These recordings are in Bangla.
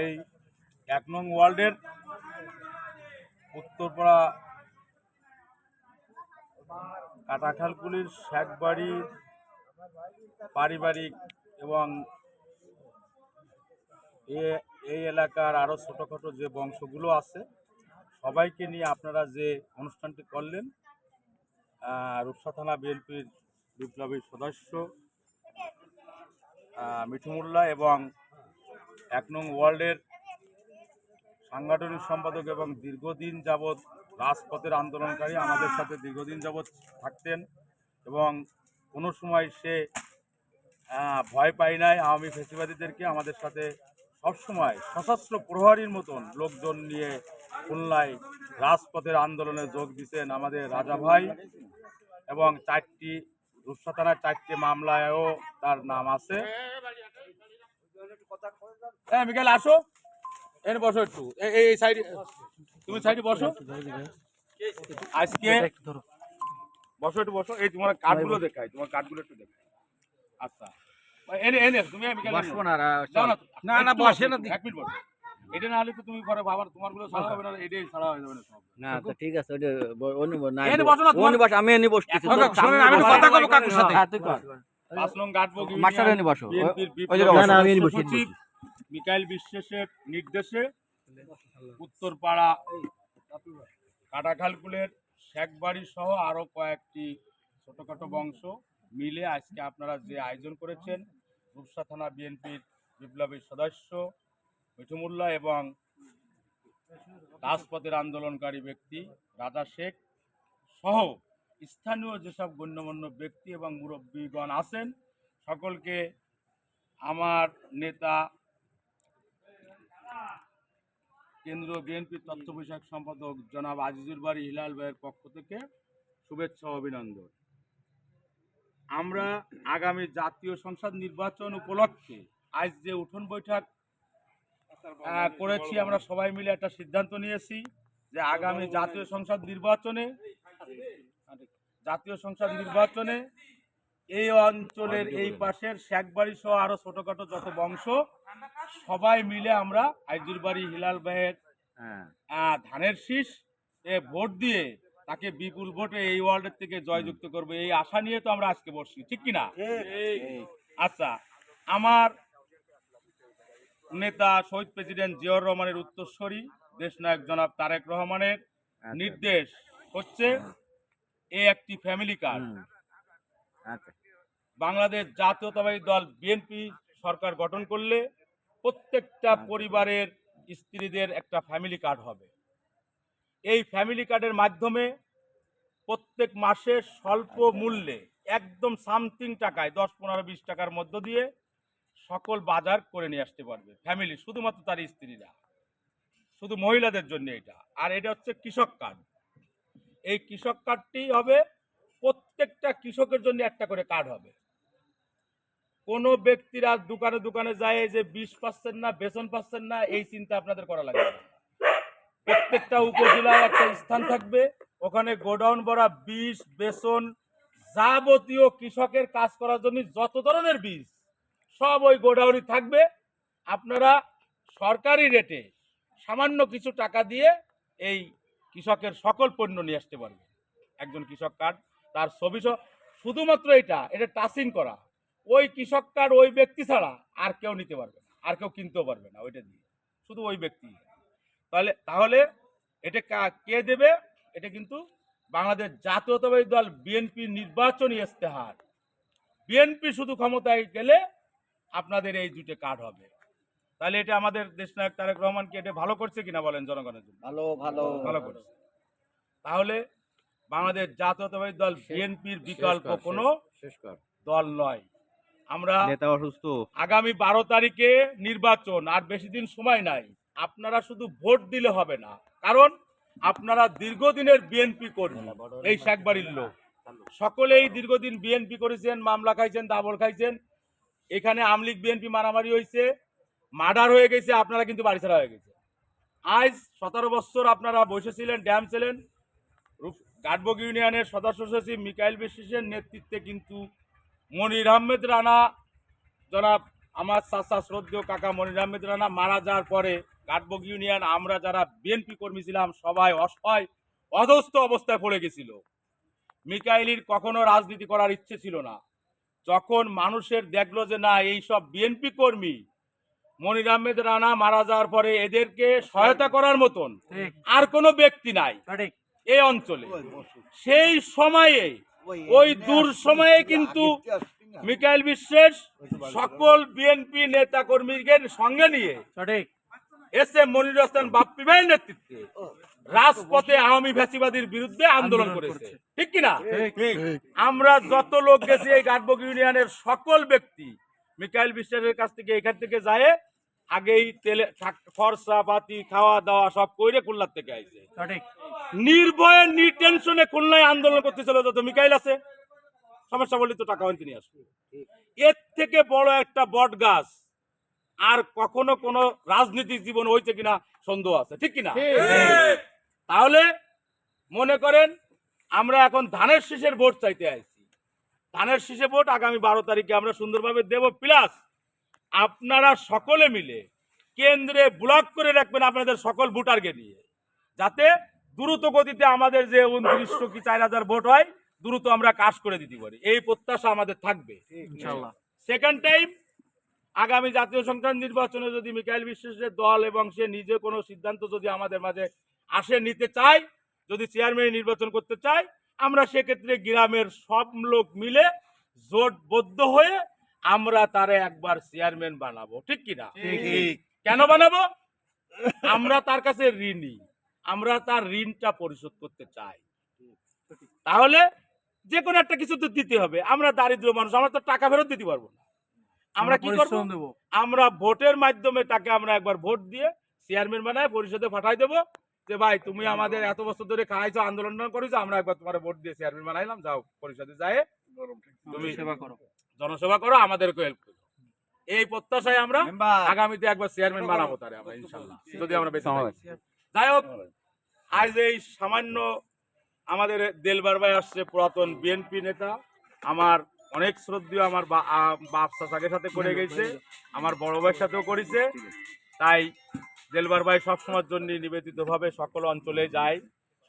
এই ১ নং ওয়ার্ডের উত্তরপাড়া কাটাখালকুলির শেখবাড়ির পারিবারিক এবং এই এলাকার আরও ছোটোখাটো যে বংশগুলো আছে সবাইকে নিয়ে আপনারা যে অনুষ্ঠানটি করলেন, রূপসা থানা বিএনপির বিপ্লবী সদস্য মিঠু মোল্লা এবং ১ নং ওয়ার্ডের সাংগঠনিক সম্পাদক এবং দীর্ঘদিন যাবৎ রাজপথের আন্দোলনকারী আমাদের সাথে দীর্ঘদিন যাবৎ থাকতেন এবং কোনো সময় সে ভয় পায় নাই আওয়ামী ফ্যাসিবাদীদেরকে। আমাদের সাথে সবসময় সশস্ত্র প্রহরীর মতন লোকজন নিয়ে খুলনায় রাজপথের আন্দোলনে যোগ দিয়েছেন আমাদের রাজা ভাই, এবং 4টি রূপসা থানার 4টি মামলায়ও তার নাম আছে। হ্যাঁ মিকাইল আসো, এনে বসো একটু, এই সাইডে তুমি সাইডে বসো, আজকে বসো একটু বসো। এই তোমার কার্ডগুলো দেখাই, তোমার কার্ডগুলো একটু দেখাই। আচ্ছা এনে এনে তুমি বসবো না, না না বসে না, 1 মিনিট বসো। এটা না হলে তো তুমি পরে বাবার তোমারগুলো ছাড়া হবে না, এটাই ছাড়া হয়ে যাবে না সব। না তো ঠিক আছে, ওটা অন্য না এনে বসো না, অন্য বস, আমি এনে বসতেছি। আমি কথা কব কাকুর সাথে। হ্যাঁ তুই কর। 5 নং গাটবগ মাস্টার এনে বসো। না না আমি এনে বসি। মিকাইল বিশ্বাসের নির্দেশে উত্তরপাড়া কাটাখালকুলের শেখবাড়ি সহ আরো কয়েকটি ছোটখাটো বংশ মিলে আজকে আপনারা যে আয়োজন করেছেন, রূপসা থানা বিএনপির বিপ্লবী সদস্য মিঠু মোল্লা এবং রাজপথের আন্দোলনকারী ব্যক্তি রাজা শেখ সহ স্থানীয় যেসব গণ্যমান্য ব্যক্তি এবং মুরব্বীগণ আছেন, সকলকে আমার নেতা কেন্দ্রীয় বিএনপির তথ্য বিষয়ক সম্পাদক জনাব আজিজুল বারী হিলাল ভাইয়ের পক্ষ থেকে শুভেচ্ছা ও অভিনন্দন। আমরা আগামী জাতীয় সংসদ নির্বাচন উপলক্ষে আজ যে উঠোন বৈঠক করেছি, আমরা সবাই মিলে একটা সিদ্ধান্ত নিয়েছি যে আগামী জাতীয় সংসদ নির্বাচনে এই অঞ্চলের এই পাশের শেখবাড়ি সহ আরো ছোটখাটো যত বংশ সবাই মিলে আমরা আজিজুল বারী হিলাল ভাইয়ের ধানের শীষ ভোট দিয়ে তাকে বিপুল ভোটে এই ওয়ার্ডের থেকে জয়যুক্ত করবে, এই আশা নিয়ে তো আমরা আজকে বসছি, ঠিক কিনা? আচ্ছা, আমার নেতা শহীদ প্রেসিডেন্ট জিয়াউর রহমানের উত্তরসূরি দেশনায়ক জনাব তারেক রহমানের নির্দেশ হচ্ছে এই একটি ফ্যামিলি কার্ড। বাংলাদেশ জাতীয়তাবাদী দল বিএনপি সরকার গঠন করলে প্রত্যেকটা পরিবারের স্ত্রীদের একটা ফ্যামিলি কার্ড হবে। এই ফ্যামিলি কার্ডের মাধ্যমে প্রত্যেক মাসে স্বল্প মূল্যে একদম সামথিং টাকায় 10-15-20 টাকার মধ্য দিয়ে সকল বাজার করে নিয়ে আসতে পারবে ফ্যামিলি, শুধুমাত্র তার স্ত্রীরা, শুধু মহিলাদের জন্য এটা। আর এটা হচ্ছে কৃষক কার্ড। এই কৃষক কার্ডটি হবে প্রত্যেকটা কৃষকের জন্য একটা করে কার্ড হবে। কোনো ব্যক্তিরা দোকানে দোকানে যায় যে বীজ পাচ্ছেন না, বেতন পাচ্ছেন না, এই চিন্তা আপনাদের করা লাগবে না। প্রত্যেকটা উপজেলায় একটা স্থান থাকবে, ওখানে গোডাউন ভরা বীজ, বেতন, যাবতীয় কৃষকের কাজ করার জন্য যত ধরনের বীজ সব ওই গোডাউনই থাকবে। আপনারা সরকারি রেটে সামান্য কিছু টাকা দিয়ে এই কৃষকের সকল পণ্য নিয়ে আসতে পারবে। একজন কৃষক কার্ড, তার ছবি শুধুমাত্র এটা টাচিং করা, ওই কৃষক কার্ড ওই ব্যক্তি ছাড়া আর কেউ নিতে পারবে না, আর কেউ কিনতেও পারবে না ওইটা দিয়ে, শুধু ওই ব্যক্তি। তাহলে এটা কে দেবে? এটা কিন্তু বাংলাদেশ জাতীয়তাবাদী দল বিএনপির নির্বাচনী ইস্তেহার। বিএনপি শুধু ক্ষমতায় গেলে আপনাদের এই দুটো কার্ড হবে। তাহলে এটা আমাদের দেশনায়ক তারেক রহমান কি এটা ভালো করছে কিনা বলেন জনগণের জন্য? ভালো করছে। তাহলে বাংলাদেশ জাতীয়তাবাদী দল বিএনপির বিকল্প কোনো দল নয়। আমরা আগামী 12 তারিখে নির্বাচন, আর বেশি দিন সময় নাই। আপনারা শুধু ভোট দিলে হবে না, কারণ আপনারা দীর্ঘদিনের বিএনপি কর্মী, এই শেখবাড়ির লোক সকলেই দীর্ঘদিন বিএনপি করেছেন, মামলা খাইছেন, দাবল খাইছেন। এখানে আওয়ামী লীগ বিএনপি মারামারি হয়েছে, মার্ডার হয়ে গেছে, আপনারা কিন্তু বাড়ি ছাড়া হয়ে গেছে। আজ 17 বছর আপনারা বসেছিলেন, ড্যাম ছিলেন। গাটবগ ইউনিয়নের সদস্য সচিব মিকাইল বিশ্বাসের নেতৃত্বে কিন্তু মনির আহমেদ রানা, জনাব আমার চাচা শ্রদ্ধেয় কাকা মনির আহমেদ রানা মারা যাওয়ার পরে কাঠবগ ইউনিয়ন আমরা যারা বিএনপি কর্মী ছিলাম সবাই অসহায় অধস্থ অবস্থায় পড়ে গেছিল। মিকাইলির কখনো রাজনীতি করার ইচ্ছে ছিল না। যখন মানুষের দেখলো যে না এই সব বিএনপি কর্মী মনির আহমেদ রানা মারা যাওয়ার পরে এদেরকে সহায়তা করার মতন আর কোনো ব্যক্তি নাই এই অঞ্চলে, সেই সময়ে ওই দূর সময়ে কিন্তু মিকাইল বিশ্বাস সকল বিএনপি নেতা কর্মীদের সঙ্গে নিয়ে এস এম মনির হাসান বাপ্পি ভাইয়ের নেতৃত্বে রাজপথে আওয়ামী ফ্যাসিবাদীর বিরুদ্ধে আন্দোলন করেছে, ঠিক কিনা? আমরা যত লোক গেছি এই কাঠবগ ইউনিয়নের সকল ব্যক্তি মিকাইল বিশ্বাসের কাছ থেকে এখান থেকে যায় আগেই তেলে খরচা পাতি খাওয়া দাওয়া সব কইরে খুলনার থেকে আইছে, নির্ভয়ে নির্টেনশনে খুলনায় আন্দোলন করতেছিল। যত মিকাইল আছে সমস্যা বললে তো টাকা তিনি আসবে। এর থেকে বড় একটা বট গাছ আর কখনো কোন রাজনীতিক জীবন হইছে কিনা সন্দেহ আছে, ঠিক কিনা? তাহলে মনে করেন আমরা এখন ধানের শীষের ভোট চাইতে আইছি। ধানের শীষে ভোট আগামী 12 তারিখে আমরা সুন্দরভাবে দেব। প্লাস আপনারা সকলে মিলে কেন্দ্রে ব্লক করে রাখবেন আপনাদের সকল ভোটারকে নিয়ে, যাতে দ্রুত গতিতে আমাদের যে 2900 কি 4000 ভোট হয় দ্রুত আমরা কাজ করে দিতে পারি, এই প্রত্যাশা আমাদের থাকবে ইনশাআল্লাহ। সেকেন্ড টাইম আগামী জাতীয় সংসদ নির্বাচনে যদি মিকাইল বিশ্বাসের দল এবং সে নিজে কোনো সিদ্ধান্ত যদি আমাদের মাঝে আসে নিতে চায়, যদি চেয়ারম্যান নির্বাচন করতে চায়, আমরা সেক্ষেত্রে গ্রামের সব লোক মিলে জোটবদ্ধ হয়ে আমরা তারে একবার চেয়ারম্যান বানাবো, ঠিক কিনা? কেন বানাবো? আমরা তার কাছে ঋণী, আমরা তার ঋণটা পরিশোধ করতে চাই। তাহলে যে কোনো একটা কিছু তো দিতে হবে। আমরা দারিদ্র মানুষ, আমরা তো টাকা ফেরত দিতে পারবো না। আমরা কি করবো? আমরা ভোটের মাধ্যমে তাকে আমরা একবার ভোট দিয়ে চেয়ারম্যান বানায় পরিষদে পাঠাই দেবো যে ভাই তুমি আমাদের এত বছর ধরে খাইছো আন্দোলন করেছো, আমরা একবার তোমার ভোট দিয়ে চেয়ারম্যান বানাইলাম, যাও পরিষদে যায় তুমি সেবা করো, জনসেবা করো, আমাদেরকে হেল্প করো। এই প্রত্যাশায় আমরা আগামীতে একবার চেয়ারম্যান বানাবো তারে আমরা ইনশাল্লাহ, যদি আমরা বেঁচে থাকি। যাই হোক, আজ এই সামান্য আমাদের দেলবার ভাই আসছে, পুরাতন বিএনপি নেতা, আমার অনেক শ্রদ্ধেয়, আমার বাপ চাচাকের সাথে করে গেছে, আমার বড় ভাইয়ের সাথেও করেছে। তাই দেলবার ভাই সবসময়ের জন্য নিবেদিতভাবে সকল অঞ্চলে যায়,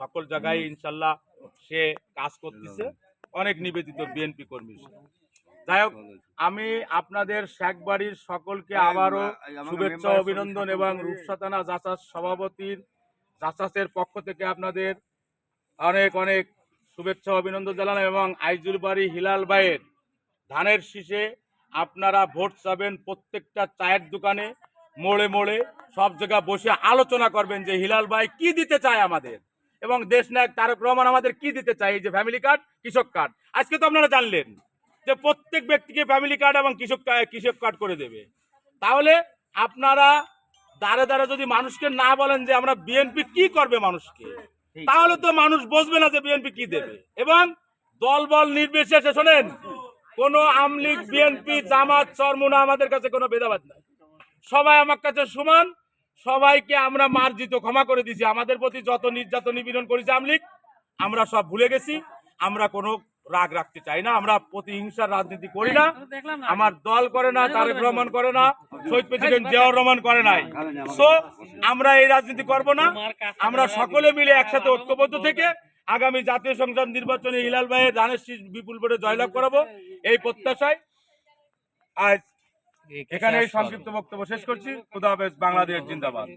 সকল জায়গায় ইনশাল্লাহ সে কাজ করতেছে, অনেক নিবেদিত বিএনপি কর্মী। যাই হোক, আমি আপনাদের শেখবাড়ির সকলকে আবারও শুভেচ্ছা অভিনন্দন এবং রূপসা জাসাস সভাপতির জাসাসের পক্ষ থেকে আপনাদের অনেক অনেক শুভেচ্ছা অভিনন্দন জানালাম। এবং আইজুল বাড়ি হিলাল ভাইয়ের ধানের শীষে আপনারা ভোট চাবেন, প্রত্যেকটা চায়ের দোকানে মোড়ে মোড়ে সব জায়গায় বসে আলোচনা করবেন যে হিলাল ভাই কি দিতে চায় আমাদের, এবং দেশনায়ক তারেক রহমান আমাদের কি দিতে চায়। এই যে ফ্যামিলি কার্ড, কৃষক কার্ড, আজকে তো আপনারা জানলেন যে প্রত্যেক ব্যক্তিকে ফ্যামিলি কার্ড এবং কৃষক কার্ড করে দেবে। তাহলে আপনারা দাঁড়ে দাঁড়ে যদি মানুষকে না বলেন যে আমরা বিএনপি কি করবে মানুষকে, তাহলে তো মানুষ বুঝবে না যে বিএনপি কি দেবে। এবং দল বল নির্বিশেষে শোনেন, কোনো আমলিগ বিএনপি জামাত চরমুনা আমাদের কাছে কোনো ভেদাভেদ নাই, সবাই আমার কাছে সমান, সবাইকে আমরা মার্জিত ক্ষমা করে দিয়েছি। আমাদের প্রতি যত নির্যাতন নিপীড়ন করেছে আমলিগ আমরা সব ভুলে গেছি, আমরা কোনো রাগ রাখতে চাই না, আমরা প্রতিহিংসার রাজনীতি করি না, আমার দল করে না, তারেক রহমান করে না, শহীদ প্রেসিডেন্ট জিয়াউর রহমান করে নাই। সো আমরা এই রাজনীতি করব না, আমরা সকলে মিলে একসাথে ঐক্যবদ্ধ থেকে আগামী জাতীয় সংসদ নির্বাচনে হিলাল ভাইয়ের ধানের শীষ বিপুল ভোটে জয়লাভ করাবো, এই প্রত্যাশায় আজ এখানে সংক্ষিপ্ত বক্তব্য শেষ করছি। খুদা হাফেজ, বাংলাদেশ জিন্দাবাদ।